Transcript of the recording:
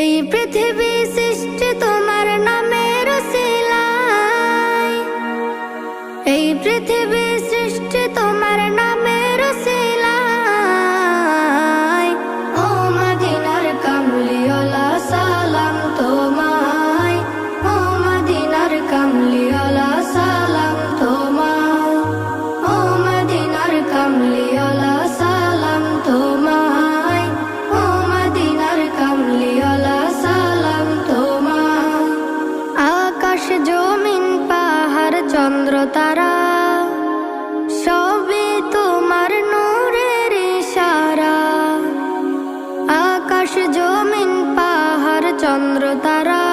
এই পৃথিবী সৃষ্টি তোমার নামের উসিলায়, এই পৃথিবী সৃষ্টি তোমার নামের উসিলায়। ও মদিনার কামলিওয়ালা সালাম তোমায়, ও মদিনার কামলিওয়ালা সালাম তোমায়, ও মদিনার কামলিওয়ালা সালাম তোমায়, ও মদিনার কামলিওয়ালা সালাম তোমায়। আকাশ জমিন পাহাড় চন্দ্র তারা সবই তোমার নূরের ইশারা। আকাশ জমিন পাহাড় চন্দ্র তারা